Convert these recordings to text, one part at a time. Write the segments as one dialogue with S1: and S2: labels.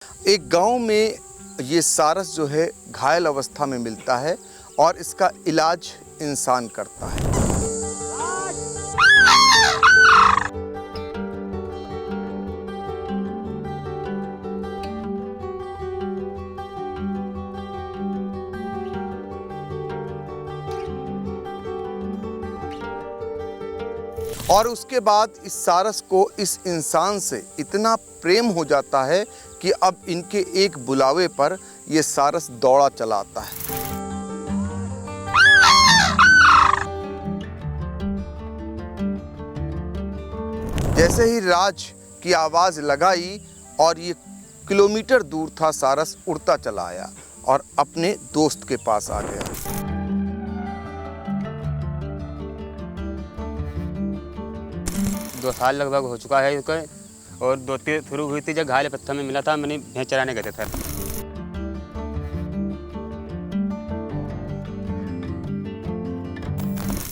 S1: एक गांव में ये सारस जो है घायल अवस्था में मिलता है और इसका इलाज इंसान करता है। और उसके बाद इस सारस को इस इंसान से इतना प्रेम हो जाता है कि अब इनके एक बुलावे पर ये सारस दौड़ा चला आता है। जैसे ही राज की आवाज लगाई और ये किलोमीटर दूर था, सारस उड़ता चला आया और अपने दोस्त के पास आ गया।
S2: 2 साल लगभग हो चुका है इसको, और 2-3 शुरू हुई थी जब घायल पत्थर में मिला था। मैंने भैंस चराने गए थे।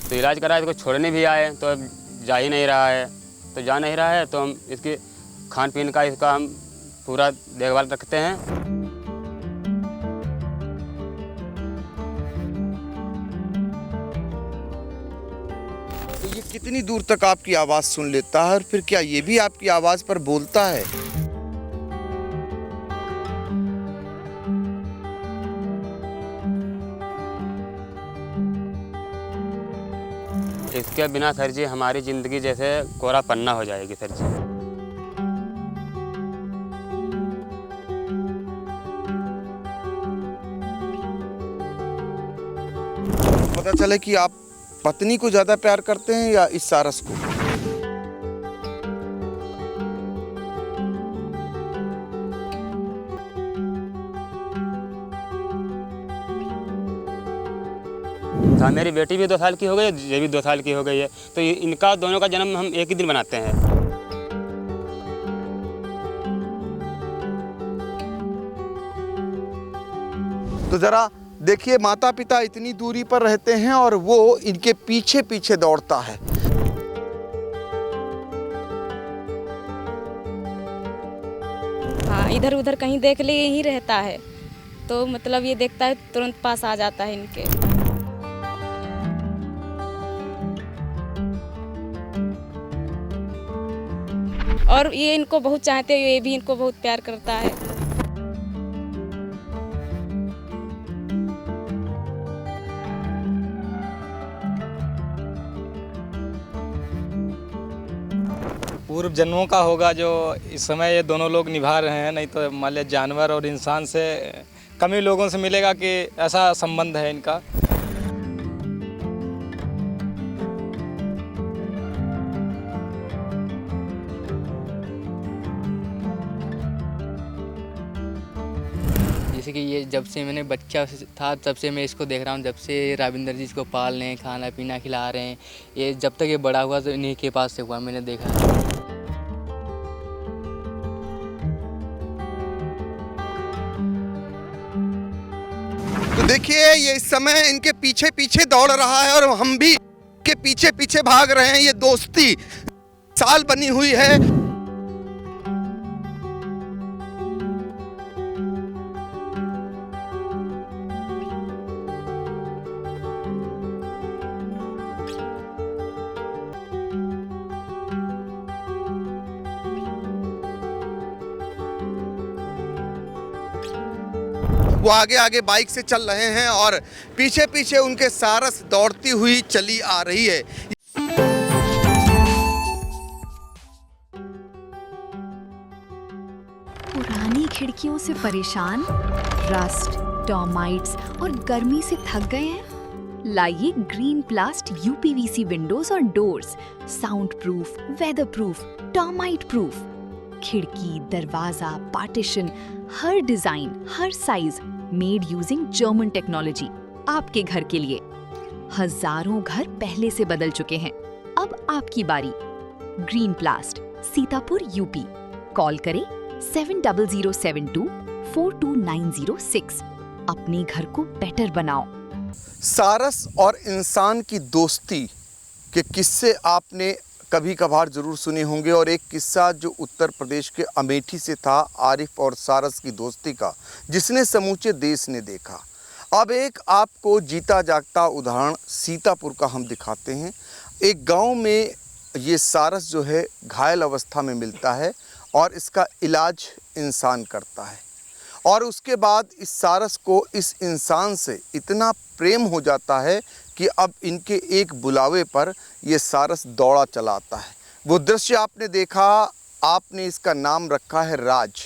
S2: तो इलाज करा, इसको छोड़ने भी आए तो अब जा ही नहीं रहा है। तो जा नहीं रहा है तो हम इसके खान पीन का इसका हम पूरा देखभाल रखते हैं।
S1: ये कितनी दूर तक आपकी आवाज़ सुन लेता है और फिर क्या ये भी आपकी आवाज़ पर बोलता है?
S2: इसके बिना सर जी हमारी ज़िंदगी जैसे कोरा पन्ना हो जाएगी सर जी।
S1: पता चले कि आप पत्नी को ज़्यादा प्यार करते हैं या इस सारस को?
S2: हाँ, मेरी बेटी भी 2 साल की हो गई है, ये भी 2 साल की हो गई है। तो इनका दोनों का जन्म हम एक ही दिन मनाते हैं।
S1: तो ज़रा देखिए, माता पिता इतनी दूरी पर रहते हैं और वो इनके पीछे पीछे दौड़ता है।
S3: हाँ, इधर उधर कहीं देख ले ही रहता है, तो मतलब ये देखता है तुरंत पास आ जाता है इनके। और ये इनको बहुत चाहते हैं, ये भी इनको बहुत प्यार करता है।
S4: पूर्व जन्मों का होगा जो इस समय ये दोनों लोग निभा रहे हैं। नहीं तो मान लिया जानवर और इंसान से कम ही लोगों से मिलेगा कि ऐसा संबंध है इनका।
S5: जैसे कि ये जब से मैंने बच्चा था तब से मैं इसको देख रहा हूँ। जब से राविंदर जी इसको पाल रहे हैं, खाना पीना खिला रहे हैं, ये जब तक ये बड़ा हुआ तो इन्हीं के पास से हुआ, मैंने देखा है।
S1: तो देखिए, ये इस समय इनके पीछे पीछे दौड़ रहा है और हम भी के पीछे पीछे भाग रहे हैं। ये दोस्ती साल बनी हुई है। वो आगे आगे बाइक से चल रहे हैं और पीछे पीछे उनके सारस दौड़ती हुई चली आ रही है।
S6: पुरानी खिड़कियों से परेशान, रस्ट, टर्माइट्स और गर्मी से थक गए हैं? लाइए ग्रीन प्लास्ट यूपीवीसी विंडोज और doors, sound proof, weather proof, termite proof. खिड़की, दरवाजा, पार्टीशन, हर डिजाइन, हर size, made using German technology, आपके घर के लिए। हजारों घर पहले से बदल चुके हैं, अब आपकी बारी। Green प्लास्ट, Sitapur, UP. कॉल करें 7072 42906। अपने घर को बेटर बनाओ।
S1: सारस और इंसान की दोस्ती के किस्से आपने कभी कभार ज़रूर सुने होंगे, और एक किस्सा जो उत्तर प्रदेश के अमेठी से था, आरिफ और सारस की दोस्ती का, जिसने समूचे देश ने देखा। अब एक आपको जीता जागता उदाहरण सीतापुर का हम दिखाते हैं। एक गांव में ये सारस जो है घायल अवस्था में मिलता है और इसका इलाज इंसान करता है, और उसके बाद इस सारस को इस इंसान से इतना प्रेम हो जाता है कि अब इनके एक बुलावे पर ये सारस दौड़ा चला आता है। वो दृश्य आपने देखा, आपने इसका नाम रखा है राज।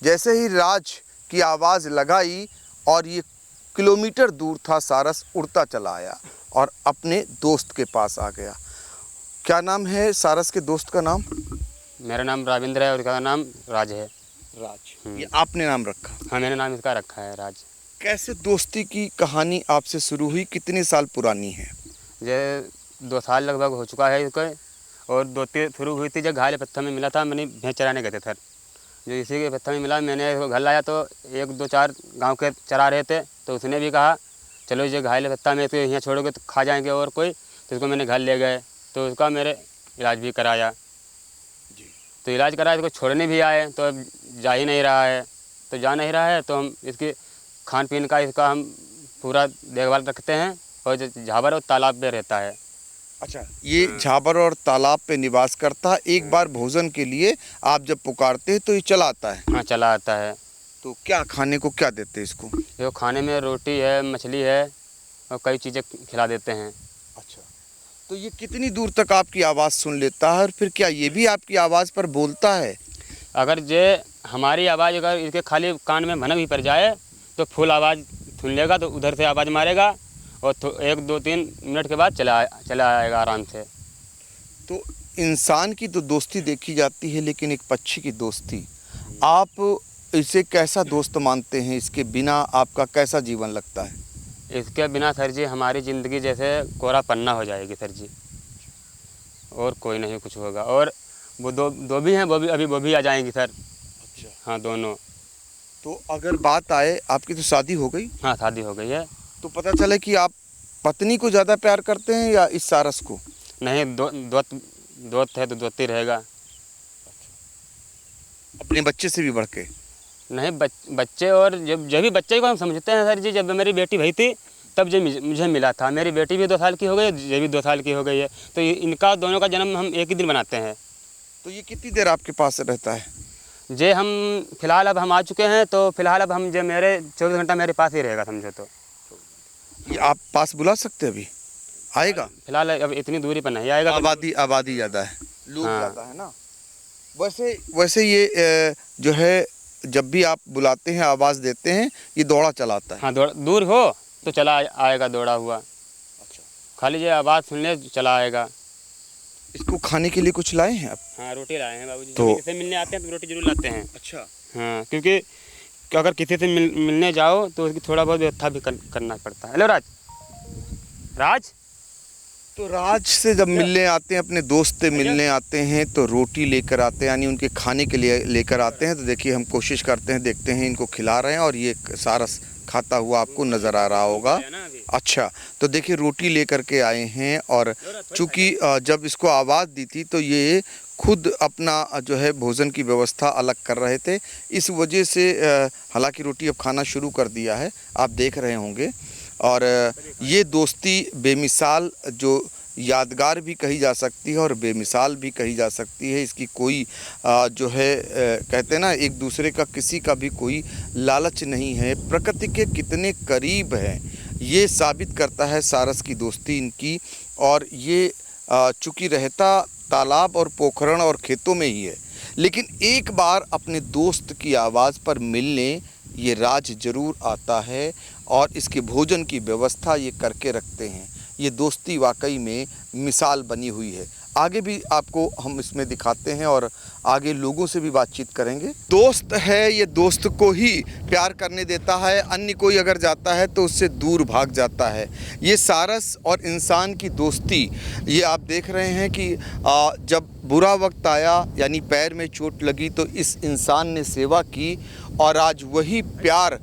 S1: जैसे ही राज की आवाज़ लगाई और ये किलोमीटर दूर था, सारस उड़ता चला आया और अपने दोस्त के पास आ गया। क्या नाम है सारस के दोस्त का नाम?
S2: मेरा नाम राविंद्र है और उसका नाम राज है।
S1: राज, ये आपने नाम रखा?
S2: हाँ, मैंने नाम इसका रखा है राज।
S1: कैसे दोस्ती की कहानी आपसे शुरू हुई, कितने साल पुरानी है?
S2: ये 2 साल लगभग हो चुका है इसको, और दोस्ती शुरू हुई थी जब घायल पत्थर में मिला था। मैंने भैंस चराने गए थे सर, जो इसी के पत्थर में मिला। मैंने इसको घर लाया तो 1 2 4 गांव के चरा रहे थे, तो उसने भी कहा चलो ये घायल पत्ता में इसको यहाँ छोड़ोगे तो खा जाएंगे और कोई, तो इसको मैंने घर ले गए, तो उसका मेरे इलाज भी कराया। तो इलाज कराया, इसको छोड़ने भी आए तो अब जा ही नहीं रहा है। तो जा नहीं रहा है तो हम इसकी खान पीन का इसका हम पूरा देखभाल रखते हैं, और जो झाबर और तालाब पे रहता है।
S1: अच्छा, ये झाबर और तालाब पे निवास करता है। एक बार भोजन के लिए आप जब पुकारते हैं तो ये चला आता है?
S2: हाँ, चला आता है।
S1: तो क्या खाने को क्या देते हैं इसको?
S2: जो खाने में रोटी है, मछली है और कई चीज़ें खिला देते हैं।
S1: अच्छा, तो ये कितनी दूर तक आपकी आवाज़ सुन लेता है, और फिर क्या ये भी आपकी आवाज़ पर बोलता है?
S2: अगर ये हमारी आवाज़ अगर इसके खाली कान में भनक भी पड़ जाए तो फुल आवाज़ सुन लेगा, तो उधर से आवाज़ मारेगा और 1 2 3 मिनट के बाद चला आएगा आराम से।
S1: तो इंसान की तो दोस्ती देखी जाती है, लेकिन एक पक्षी की दोस्ती, आप इसे कैसा दोस्त मानते हैं? इसके बिना आपका कैसा जीवन लगता है?
S2: इसके बिना सर जी हमारी ज़िंदगी जैसे कोरा पन्ना हो जाएगी सर जी, और कोई नहीं कुछ होगा। और वो दो भी हैं, वो भी आ जाएंगी सर।
S1: अच्छा,
S2: हाँ, दोनों।
S1: तो अगर बात आए, आपकी तो शादी हो गई?
S2: हाँ, शादी हो गई है।
S1: तो पता चले कि आप पत्नी को ज़्यादा प्यार करते हैं या इस सारस को?
S2: नहीं, दोस्त है तो दोस्ती रहेगा।
S1: अपने बच्चे से भी बढ़ के?
S2: नहीं, बच्चे, और जब भी बच्चे को हम समझते हैं सर जी। जब मेरी बेटी भई थी तब जो मुझे मिला था, मेरी बेटी भी 2 साल की हो गई, ये भी 2 साल की हो गई है, तो इनका दोनों का जन्म हम एक ही दिन बनाते हैं।
S1: तो ये कितनी देर आपके पास रहता है?
S2: जे हम फिलहाल अब हम आ चुके हैं, तो फिलहाल अब हम जो मेरे 24 घंटा मेरे पास ही रहेगा समझो। तो
S1: ये आप पास बुला सकते हैं? अभी आएगा?
S2: फिलहाल अब इतनी दूरी पर नहीं आएगा।
S1: आबादी ज़्यादा है, लोग
S2: हाँ।
S1: ज़्यादा है ना। वैसे ये जो है, जब भी आप बुलाते हैं, आवाज़ देते हैं, ये दौड़ा चलाता है?
S2: हाँ, दूर हो तो चला आएगा दौड़ा हुआ।
S1: अच्छा,
S2: खाली ये आवाज़ सुनने चला आएगा।
S1: इसको खाने के लिए कुछ लाए हैं आप?
S2: हाँ, रोटी लाए हैं बाबूजी।
S1: तो
S2: किसी से मिलने आते हैं तो रोटी जरूर लाते हैं।
S1: अच्छा।
S2: हाँ, क्योंकि अगर किसी से मिलने जाओ तो उसकी थोड़ा बहुत व्यवस्था भी करना पड़ता है। हेलो राज।
S1: तो राज से जब मिलने आते हैं, अपने दोस्त से मिलने आते हैं, तो रोटी लेकर आते हैं, यानी उनके खाने के लिए लेकर आते हैं। तो देखिए, हम कोशिश करते हैं, देखते हैं इनको खिला रहे हैं, और ये सारस खाता हुआ आपको नज़र आ रहा होगा। अच्छा, तो देखिए रोटी लेकर के आए हैं, और चूँकि जब इसको आवाज़ दी थी तो ये खुद अपना जो है भोजन की व्यवस्था अलग कर रहे थे। इस वजह से हालांकि रोटी अब खाना शुरू कर दिया है, आप देख रहे होंगे। और ये दोस्ती बेमिसाल, जो यादगार भी कही जा सकती है और बेमिसाल भी कही जा सकती है। इसकी कोई जो है कहते हैं ना, एक दूसरे का किसी का भी कोई लालच नहीं है। प्रकृति के कितने करीब हैं ये साबित करता है सारस की दोस्ती इनकी। और ये चूँकि रहता तालाब और पोखरण और खेतों में ही है, लेकिन एक बार अपने दोस्त की आवाज़ पर मिलने ये राज ज़रूर आता है, और इसके भोजन की व्यवस्था ये करके रखते हैं। ये दोस्ती वाकई में मिसाल बनी हुई है। आगे भी आपको हम इसमें दिखाते हैं, और आगे लोगों से भी बातचीत करेंगे। दोस्त है, ये दोस्त को ही प्यार करने देता है, अन्य कोई अगर जाता है तो उससे दूर भाग जाता है। ये सारस और इंसान की दोस्ती, ये आप देख रहे हैं कि जब बुरा वक्त आया, यानी पैर में चोट लगी, तो इस इंसान ने सेवा की, और आज वही प्यार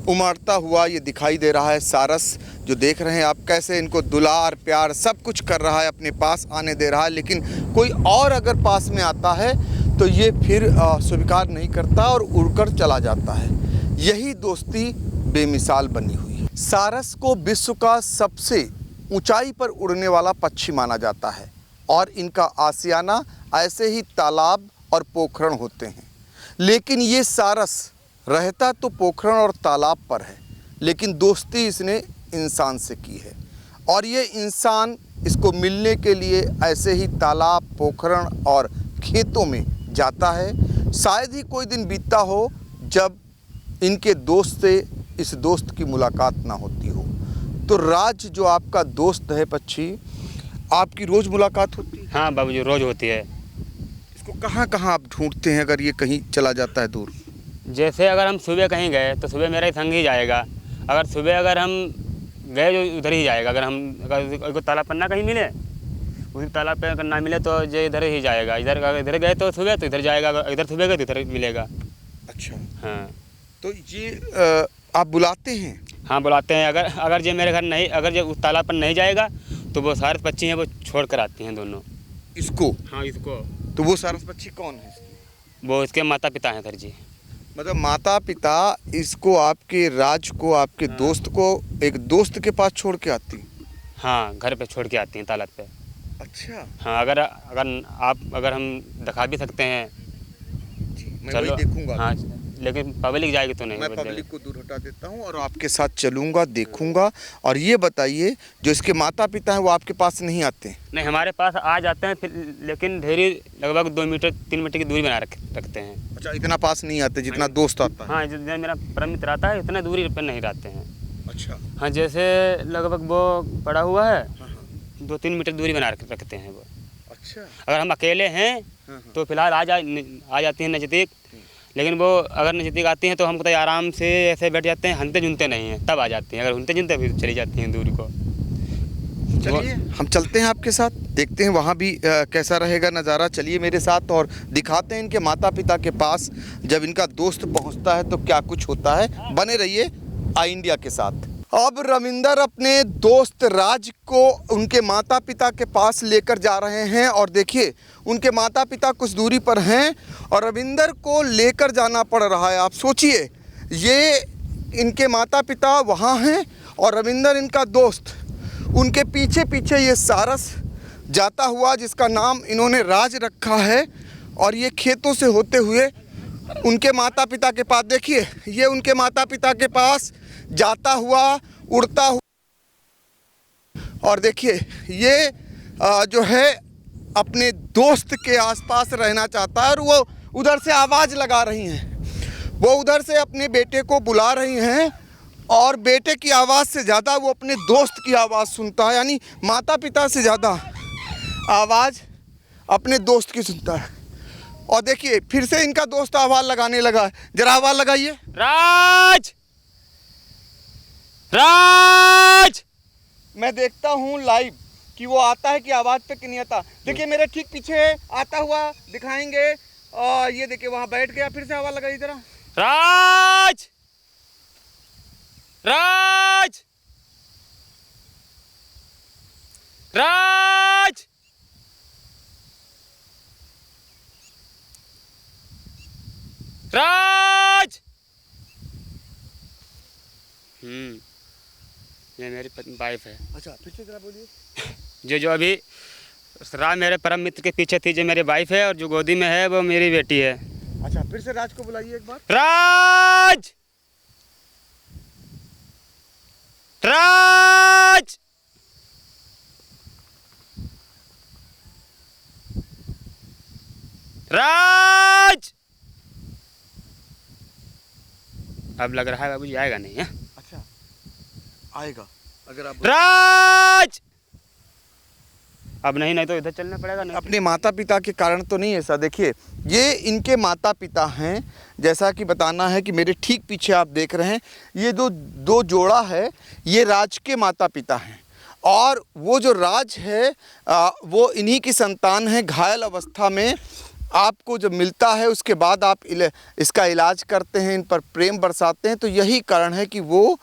S1: उमड़ता हुआ ये दिखाई दे रहा है सारस, जो देख रहे हैं आप कैसे इनको दुलार प्यार सब कुछ कर रहा है, अपने पास आने दे रहा है। लेकिन कोई और अगर पास में आता है तो ये फिर स्वीकार नहीं करता और उड़कर चला जाता है। यही दोस्ती बेमिसाल बनी हुई है। सारस को विश्व का सबसे ऊंचाई पर उड़ने वाला पक्षी माना जाता है और इनका आशियाना ऐसे ही तालाब और पोखरण होते हैं। लेकिन ये सारस रहता तो पोखरण और तालाब पर है, लेकिन दोस्ती इसने इंसान से की है और ये इंसान इसको मिलने के लिए ऐसे ही तालाब, पोखरण और खेतों में जाता है। शायद ही कोई दिन बीतता हो जब इनके दोस्त से इस दोस्त की मुलाकात ना होती हो। तो राज जो आपका दोस्त है पक्षी, आपकी रोज़ मुलाकात होती है?
S2: हाँ बाबूजी, रोज़ होती है।
S1: इसको कहाँ कहाँ आप ढूंढते हैं अगर ये कहीं चला जाता है दूर?
S2: जैसे अगर हम सुबह कहीं गए तो सुबह मेरा ही संग ही जाएगा। अगर सुबह अगर हम गए जो उधर ही जाएगा। अगर तालाब पर ना कहीं मिले, उसी तालाब पे अगर ना मिले तो जो इधर ही जाएगा। इधर गए तो सुबह तो इधर जाएगा, इधर सुबह गए तो इधर मिलेगा।
S1: अच्छा,
S2: हाँ।
S1: तो ये आप बुलाते हैं?
S2: हाँ बुलाते हैं। अगर जो मेरे घर नहीं, अगर जो उस तालाब पर नहीं जाएगा तो वो सारस पक्षी हैं, वो छोड़ कर आती हैं दोनों
S1: इसको।
S2: हाँ इसको।
S1: तो वो सारस पक्षी कौन है?
S2: वो इसके माता पिता हैं सर जी।
S1: मतलब माता पिता इसको, आपके राज को, आपके दोस्त को एक दोस्त के पास छोड़ के आती?
S2: हाँ, घर पे छोड़ के आती हैं तालाब पे।
S1: अच्छा।
S2: हाँ, अगर हम दिखा भी सकते हैं
S1: मैं वही देखूंगा।
S2: हाँ, लेकिन पब्लिक जाएगी तो नहीं।
S1: मैं पब्लिक को दूर हटा देता हूँ और आपके साथ चलूँगा, देखूंगा। और ये बताइए, जो इसके माता पिता हैं वो आपके पास नहीं आते?
S2: नहीं, हमारे पास आ जाते हैं फिर, लेकिन ढेरी लगभग 2 मीटर 3 मीटर की दूरी बना रखते हैं।
S1: अच्छा, इतना पास नहीं आते जितना दोस्त आता है?
S2: हाँ, जितना मेरा परम मित्र आता है उतना दूरी पर नहीं रहते हैं।
S1: अच्छा।
S2: हाँ, जैसे लगभग वो पड़ा हुआ है 2-3 मीटर दूरी बना रखते हैं वो।
S1: अच्छा।
S2: अगर हम अकेले हैं तो फिलहाल आ जाती हैं नज़दीक। लेकिन वो अगर नज़दीक आती हैं तो हम तो आराम से ऐसे बैठ जाते हैं, हनते जुनते नहीं हैं, तब आ जाती हैं। अगर हनते जुनते फिर चली जाती हैं दूरी को।
S1: चलिए हम चलते हैं आपके साथ, देखते हैं वहाँ भी कैसा रहेगा नज़ारा। चलिए मेरे साथ और दिखाते हैं इनके माता पिता के पास जब इनका दोस्त पहुँचता है तो क्या कुछ होता है। बने रहिए आई इंडिया के साथ। अब रविंदर अपने दोस्त राज को उनके माता पिता के पास लेकर जा रहे हैं और देखिए उनके माता पिता कुछ दूरी पर हैं और रविंदर को लेकर जाना पड़ रहा है। आप सोचिए, ये इनके माता पिता वहाँ हैं और रविंदर इनका दोस्त, उनके पीछे पीछे ये सारस जाता हुआ, जिसका नाम इन्होंने राज रखा है, और ये खेतों से होते हुए उनके माता पिता के पास, देखिए ये उनके माता पिता के पास जाता हुआ, उड़ता हुआ। और देखिए ये जो है अपने दोस्त के आसपास रहना चाहता है और वो उधर से आवाज़ लगा रही हैं। वो उधर से अपने बेटे को बुला रही हैं और बेटे की आवाज़ से ज़्यादा वो अपने दोस्त की आवाज़ सुनता है, यानी माता पिता से ज़्यादा आवाज़ अपने दोस्त की सुनता है। और देखिए फिर से इनका दोस्त आवाज़ लगाने लगा है। जरा आवाज़ लगाइए।
S2: राज, राज।
S1: मैं देखता हूँ लाइव कि वो आता है कि आवाज़ पे कि नहीं आता। देखिए मेरे ठीक पीछे आता हुआ दिखाएंगे और ये देखिए वहाँ बैठ गया। फिर से आवाज़ लगाइए जरा।
S2: राज, राज, राज, राज। ये मेरी वाइफ है।
S1: अच्छा, फिर से जरा बोलिए।
S2: जो अभी राज मेरे परम मित्र के पीछे थी, जो मेरी वाइफ है, और जो गोदी में है वो मेरी बेटी है।
S1: अच्छा, फिर से राज को बुलाइए एक बार।
S2: राज, राज, राज। अब लग रहा है बाबूजी आएगा नहीं है।
S1: अच्छा, आएगा अगर आप
S2: राज। अब नहीं तो इधर चलना पड़ेगा। नहीं
S1: अपने माता पिता के कारण तो नहीं ऐसा। देखिए ये इनके माता पिता हैं, जैसा कि बताना है कि मेरे ठीक पीछे आप देख रहे हैं ये दो जोड़ा है, ये राज के माता पिता हैं। और वो जो राज है वो इन्हीं की संतान है। घायल अवस्था में आपको जब मिलता है उसके बाद आप इसका इलाज करते हैं, इन पर प्रेम बरसाते हैं, तो यही कारण है कि वो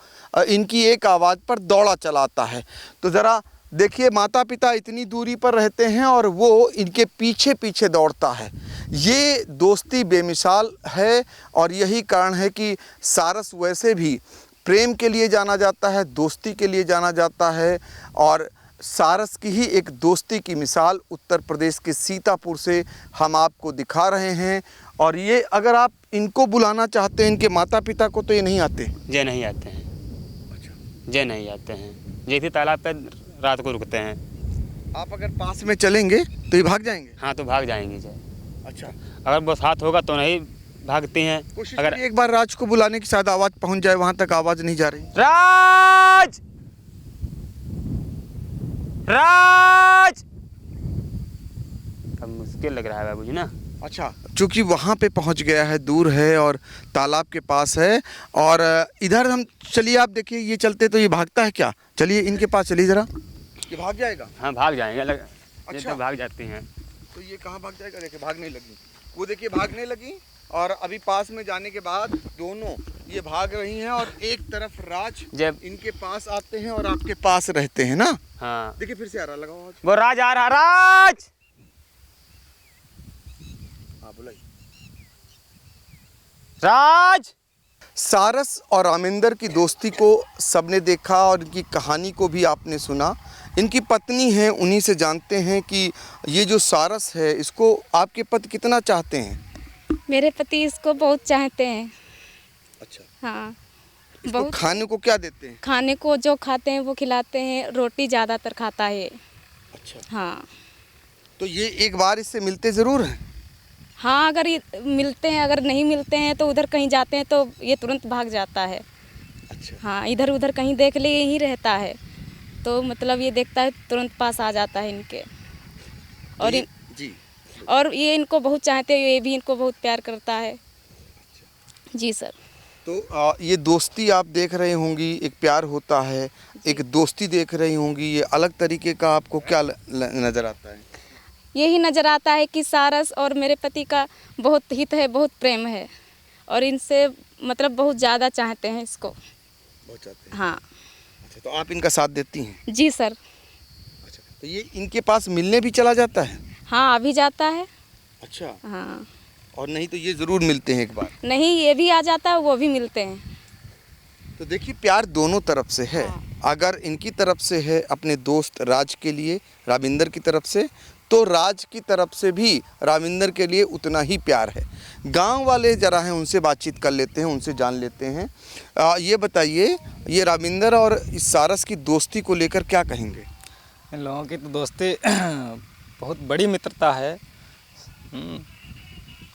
S1: इनकी एक आवाज़ पर दौड़ा चलाता है। तो ज़रा देखिए, माता पिता इतनी दूरी पर रहते हैं और वो इनके पीछे पीछे दौड़ता है। ये दोस्ती बेमिसाल है और यही कारण है कि सारस वैसे भी प्रेम के लिए जाना जाता है, दोस्ती के लिए जाना जाता है। और सारस की ही एक दोस्ती की मिसाल उत्तर प्रदेश के सीतापुर से हम आपको दिखा रहे हैं। और ये अगर आप इनको बुलाना चाहते हैं, इनके माता पिता को, तो ये नहीं आते।
S2: जे नहीं आते हैं। अच्छा। जे नहीं आते हैं। जैसे तालाब पे रात को रुकते हैं।
S1: आप अगर पास में चलेंगे तो ये भाग जाएंगे।
S2: हाँ, तो भाग जाएंगे जे।
S1: अच्छा,
S2: अगर बरसात होगा तो नहीं भागती हैं।
S1: कोशिश
S2: अगर
S1: करिए एक बार राज को बुलाने की, शायद आवाज़ पहुंच जाए। वहाँ तक आवाज़ नहीं जा रही।
S2: राज, राज, अब मुश्किल लग रहा है बाबूजी ना।
S1: अच्छा, चूँकि वहाँ पे पहुँच गया है, दूर है और तालाब के पास है। और इधर हम चलिए, आप देखिए ये चलते तो ये भागता है क्या? चलिए इनके पास चलिए ज़रा। ये भाग जाएगा?
S2: हाँ, भाग जाएंगे।
S1: अच्छा।
S2: ये तो भाग जाती हैं।
S1: तो ये कहाँ भाग जाएगा? देखिए भागने लगी, वो देखिए भागने लगी। और अभी पास में जाने के बाद दोनों ये भाग रही हैं और एक तरफ राज
S2: जब
S1: इनके पास आते हैं और आपके पास रहते हैं ना।
S2: हाँ,
S1: देखिए फिर से आ रहा, लगाओ आवाज।
S2: वो राज आ रहा। राज,
S1: हाँ बुलाइए।
S2: राज।
S1: सारस और रामेंद्र की दोस्ती को सबने देखा और इनकी कहानी को भी आपने सुना। इनकी पत्नी है, उन्हीं से जानते हैं कि ये जो सारस है, इसको आपके पति कितना चाहते हैं?
S3: मेरे पति इसको बहुत चाहते हैं।
S1: अच्छा,
S3: हाँ,
S1: इसको
S3: बहुत।
S1: खाने को क्या देते हैं?
S3: खाने को जो खाते हैं वो खिलाते हैं। रोटी ज़्यादातर खाता है।
S1: अच्छा,
S3: हाँ
S1: तो ये एक बार इससे मिलते ज़रूर हैं?
S3: हाँ, अगर ये मिलते हैं, अगर नहीं मिलते हैं तो उधर कहीं जाते हैं तो ये तुरंत भाग जाता है।
S1: अच्छा,
S3: हाँ, इधर उधर कहीं देख ले यहीं रहता है, तो मतलब ये देखता है तुरंत पास आ जाता है इनके। और
S1: जी,
S3: और ये इनको बहुत चाहते हैं, ये भी इनको बहुत प्यार करता है। जी सर।
S1: तो ये दोस्ती आप देख रहे होंगी, एक प्यार होता है, एक दोस्ती देख रही होंगी, ये अलग तरीके का आपको क्या नज़र आता है?
S3: यही नज़र आता है कि सारस और मेरे पति का बहुत हित है, बहुत प्रेम है और इनसे मतलब बहुत ज़्यादा चाहते हैं इसको।
S1: बहुत चाहते हैं।
S3: हाँ।
S1: अच्छा, तो आप इनका साथ देती हैं?
S3: जी सर।
S1: अच्छा, तो ये इनके पास मिलने भी चला जाता है?
S3: हाँ, अभी जाता है।
S1: अच्छा।
S3: हाँ,
S1: और नहीं तो ये ज़रूर मिलते हैं एक बार?
S3: नहीं, ये भी आ जाता है, वो भी मिलते हैं।
S1: तो देखिए, प्यार दोनों तरफ से है। अगर इनकी तरफ से है अपने दोस्त राज के लिए, राविंदर की तरफ से, तो राज की तरफ से भी राविंदर के लिए उतना ही प्यार है। गांव वाले ज़रा हैं, उनसे बातचीत कर लेते हैं, उनसे जान लेते हैं। ये बताइए, ये राविंदर और इस सारस की दोस्ती को लेकर क्या कहेंगे?
S4: इन लोगों की तो दोस्ती बहुत बड़ी मित्रता है।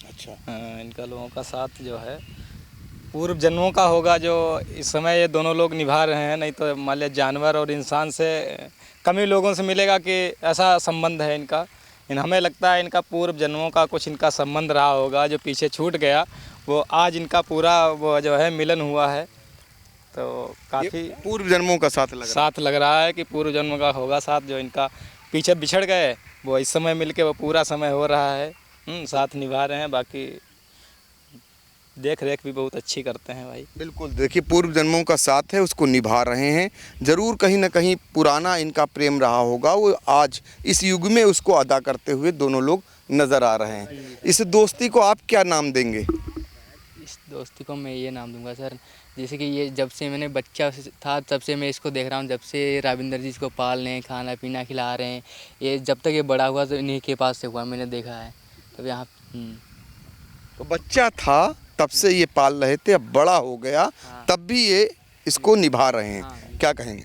S1: अच्छा,
S4: इनका लोगों का साथ जो है पूर्व जन्मों का होगा, जो इस समय ये दोनों लोग निभा रहे हैं। नहीं तो मान लिया जानवर और इंसान से कम ही लोगों से मिलेगा कि ऐसा संबंध है इनका। हमें लगता है इनका पूर्व जन्मों का कुछ इनका संबंध रहा होगा, जो पीछे छूट गया वो आज इनका पूरा वो जो है मिलन हुआ है। तो काफ़ी
S1: पूर्व जन्मों का साथ
S4: लग रहा है कि पूर्व जन्म का होगा साथ, जो इनका पीछे बिछड़ गए वो इस समय मिलके वो पूरा समय हो रहा है। साथ निभा रहे हैं। बाकी देख रेख भी बहुत अच्छी करते हैं भाई।
S1: बिल्कुल, देखिए पूर्व जन्मों का साथ है, उसको निभा रहे हैं। ज़रूर कहीं ना कहीं पुराना इनका प्रेम रहा होगा, वो आज इस युग में उसको अदा करते हुए दोनों लोग नज़र आ रहे हैं। इस दोस्ती को आप क्या नाम देंगे?
S5: इस दोस्ती को मैं ये नाम दूंगा सर, जैसे कि ये जब से मैंने बच्चा था तब से मैं इसको देख रहा हूँ। जब से राविंदर जी इसको पाल रहे हैं, खाना पीना खिला रहे हैं, ये जब तक ये बड़ा हुआ तो इन्हीं के पास से हुआ, मैंने देखा है। तब यहाँ
S1: तो बच्चा था तब से ये पाल रहे थे, अब बड़ा हो गया तब भी ये इसको निभा रहे हैं। क्या कहेंगे?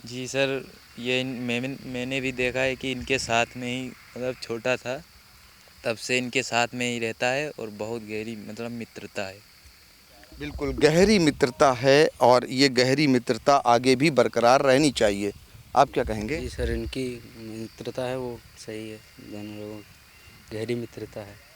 S7: जी सर, ये मैंने भी देखा है कि इनके साथ में ही, मतलब छोटा था तब से इनके साथ में ही रहता है और बहुत गहरी मतलब मित्रता है।
S1: बिल्कुल गहरी मित्रता है और ये गहरी मित्रता आगे भी बरकरार रहनी चाहिए। आप क्या कहेंगे?
S8: जी सर, इनकी मित्रता है वो सही है, दोनों लोगों की गहरी मित्रता है।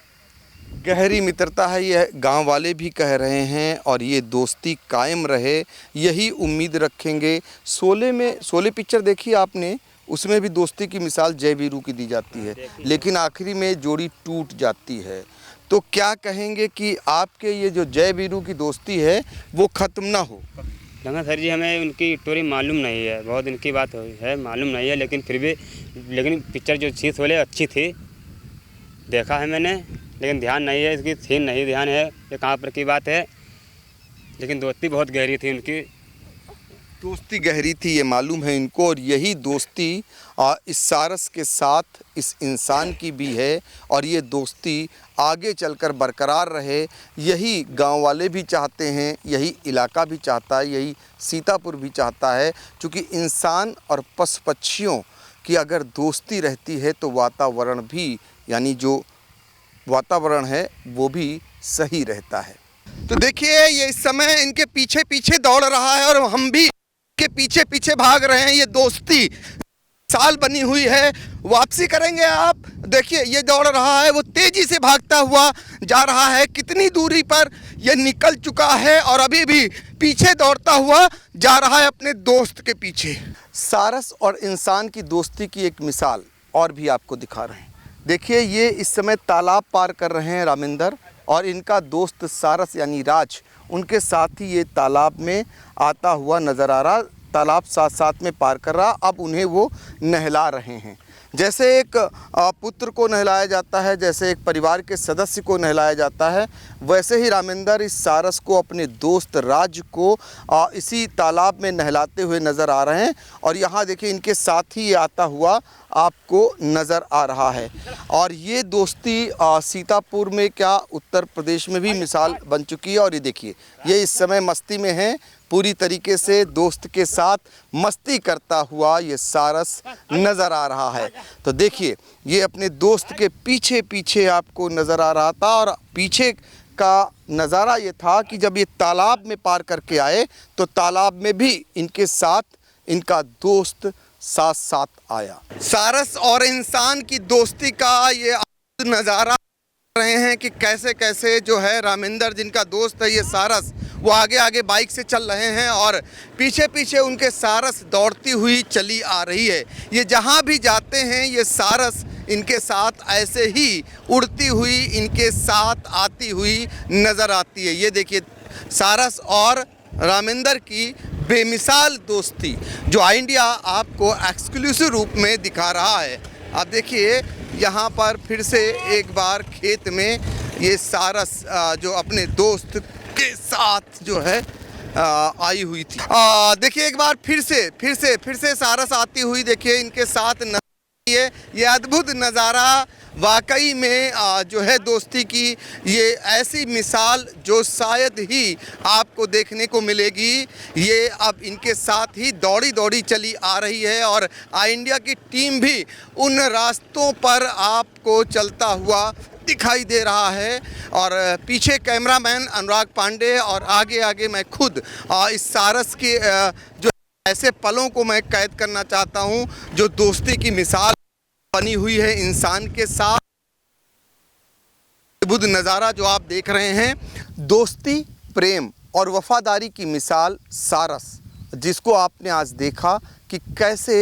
S1: गहरी मित्रता है, ये गांव वाले भी कह रहे हैं और ये दोस्ती कायम रहे, यही उम्मीद रखेंगे। शोले पिक्चर देखी आपने, उसमें भी दोस्ती की मिसाल जय वीरू की दी जाती है, लेकिन आखिरी में जोड़ी टूट जाती है। तो क्या कहेंगे कि आपके ये जो जय वीरू की दोस्ती है वो ख़त्म ना हो?
S2: लंगा सर जी, हमें उनकी स्टोरी मालूम नहीं है, बहुत दिन की बात है, मालूम नहीं है, लेकिन फिर भी पिक्चर जो थी बोले अच्छी थी, देखा है मैंने, लेकिन ध्यान नहीं है, इसकी सीन नहीं ध्यान है ये कहाँ पर की बात है, लेकिन दोस्ती बहुत गहरी थी उनकी।
S1: दोस्ती गहरी थी ये मालूम है इनको, और यही दोस्ती इस सारस के साथ इस इंसान की भी है, और ये दोस्ती आगे चलकर बरकरार रहे, यही गांव वाले भी चाहते हैं, यही इलाका भी चाहता है, यही सीतापुर भी चाहता है। क्योंकि इंसान और पशु पक्षियों की अगर दोस्ती रहती है तो वातावरण भी, यानी जो वातावरण है वो भी सही रहता है। तो देखिए ये इस समय इनके पीछे पीछे दौड़ रहा है और हम भी के पीछे पीछे भाग रहे हैं। ये दोस्ती साल बनी हुई है, वापसी करेंगे आप। देखिए ये दौड़ रहा है, वो तेजी से भागता हुआ जा रहा है, कितनी दूरी पर ये निकल चुका है और अभी भी पीछे दौड़ता हुआ जा रहा है अपने दोस्त के पीछे। सारस और इंसान की दोस्ती की एक मिसाल और भी आपको दिखा रहे हैं। देखिए ये इस समय तालाब पार कर रहे हैं रामेंद्र, और इनका दोस्त सारस यानी राज उनके साथ ही ये तालाब में आता हुआ नज़र आ रहा, तालाब साथ साथ में पार कर रहा। अब उन्हें वो नहला रहे हैं, जैसे एक पुत्र को नहलाया जाता है, जैसे एक परिवार के सदस्य को नहलाया जाता है, वैसे ही रामेंद्र इस सारस को, अपने दोस्त राज को इसी तालाब में नहलाते हुए नज़र आ रहे हैं। और यहाँ देखिए इनके साथ ही ये आता हुआ आपको नज़र आ रहा है। और ये दोस्ती सीतापुर में क्या उत्तर प्रदेश में भी मिसाल बन चुकी है। और ये देखिए ये इस समय मस्ती में है, पूरी तरीके से दोस्त के साथ मस्ती करता हुआ ये सारस नज़र आ रहा है। तो देखिए ये अपने दोस्त के पीछे पीछे आपको नज़र आ रहा था, और पीछे का नज़ारा ये था कि जब ये तालाब में पार करके आए तो तालाब में भी इनके साथ इनका दोस्त साथ साथ आया। सारस और इंसान की दोस्ती का ये नज़ारा रहे हैं कि कैसे कैसे जो है रामेंद्र जिनका दोस्त है ये सारस, वो आगे आगे बाइक से चल रहे हैं और पीछे पीछे उनके सारस दौड़ती हुई चली आ रही है। ये जहाँ भी जाते हैं ये सारस इनके साथ ऐसे ही उड़ती हुई इनके साथ आती हुई नज़र आती है। ये देखिए सारस और रामेंद्र की बेमिसाल दोस्ती जो आई इंडिया आपको एक्सक्लूसिव रूप में दिखा रहा है। आप देखिए यहाँ पर फिर से एक बार खेत में ये सारस जो अपने दोस्त के साथ जो है आई हुई थी। देखिए एक बार फिर से सारस आती हुई देखिए इनके साथ ये अद्भुत नज़ारा वाकई में जो है दोस्ती की ये ऐसी मिसाल जो शायद ही आपको देखने को मिलेगी। ये अब इनके साथ ही दौड़ी दौड़ी चली आ रही है और आई इंडिया की टीम भी उन रास्तों पर आपको चलता हुआ दिखाई दे रहा है। और पीछे कैमरामैन अनुराग पांडे और आगे आगे मैं खुद इस सारस के जो ऐसे पलों को मैं कैद करना चाहता हूँ जो दोस्ती की मिसाल बनी हुई है इंसान के साथ। अद्भुत नज़ारा जो आप देख रहे हैं, दोस्ती, प्रेम और वफादारी की मिसाल सारस, जिसको आपने आज देखा कि कैसे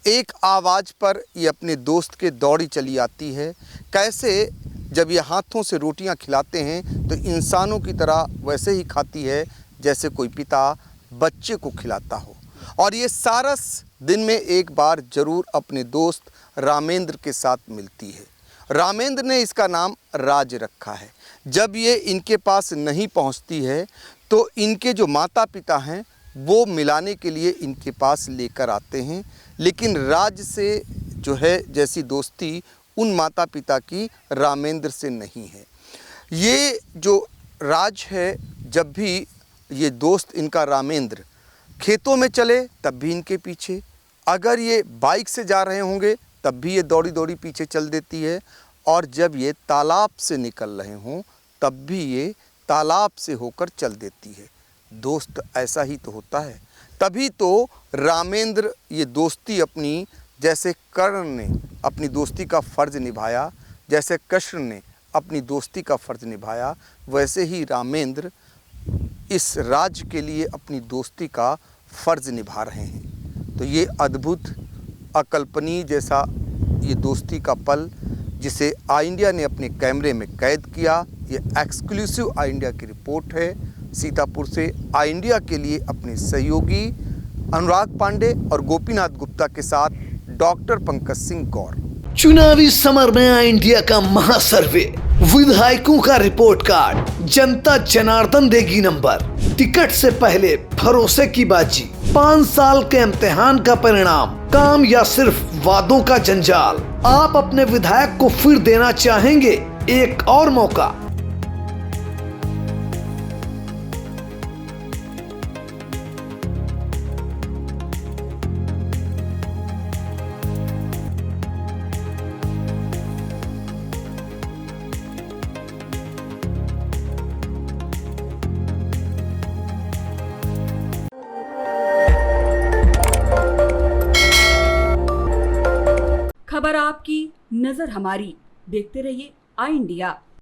S1: एक आवाज़ पर ये अपने दोस्त के दौड़ी चली आती है, कैसे जब ये हाथों से रोटियां खिलाते हैं तो इंसानों की तरह वैसे ही खाती है जैसे कोई पिता बच्चे को खिलाता हो। और ये सारस दिन में एक बार ज़रूर अपने दोस्त रामेंद्र के साथ मिलती है। रामेंद्र ने इसका नाम राज रखा है। जब ये इनके पास नहीं पहुंचती है तो इनके जो माता पिता हैं वो मिलाने के लिए इनके पास लेकर आते हैं, लेकिन राज से जो है जैसी दोस्ती उन माता पिता की रामेंद्र से नहीं है। ये जो राज है, जब भी ये दोस्त इनका रामेंद्र खेतों में चले तब भी इनके पीछे, अगर ये बाइक से जा रहे होंगे तब भी ये दौड़ी दौड़ी पीछे चल देती है, और जब ये तालाब से निकल रहे हों तब भी ये तालाब से होकर चल देती है। दोस्त ऐसा ही तो होता है। तभी तो रामेंद्र ये दोस्ती अपनी, जैसे कर्ण ने अपनी दोस्ती का फ़र्ज़ निभाया, जैसे कृष्ण ने अपनी दोस्ती का फ़र्ज़ निभाया, वैसे ही रामेंद्र इस राज के लिए अपनी दोस्ती का फ़र्ज़ निभा रहे हैं। तो ये अद्भुत अकल्पनीय जैसा ये दोस्ती का पल जिसे आई इंडिया ने अपने कैमरे में कैद किया। ये एक्सक्लूसिव आई इंडिया की रिपोर्ट है सीतापुर से। आई इंडिया के लिए अपने सहयोगी अनुराग पांडे और गोपीनाथ गुप्ता के साथ डॉक्टर पंकज सिंह गौर।
S9: चुनावी समर में आई इंडिया का महासर्वे, विधायकों का रिपोर्ट कार्ड, जनता जनार्दन देगी नंबर, टिकट से पहले भरोसे की बाजी, 5 साल के इम्तिहान का परिणाम, काम या सिर्फ वादों का जंजाल। आप अपने विधायक को फिर देना चाहेंगे एक और मौका?
S10: खबर आपकी, नजर हमारी। देखते रहिए आई इंडिया।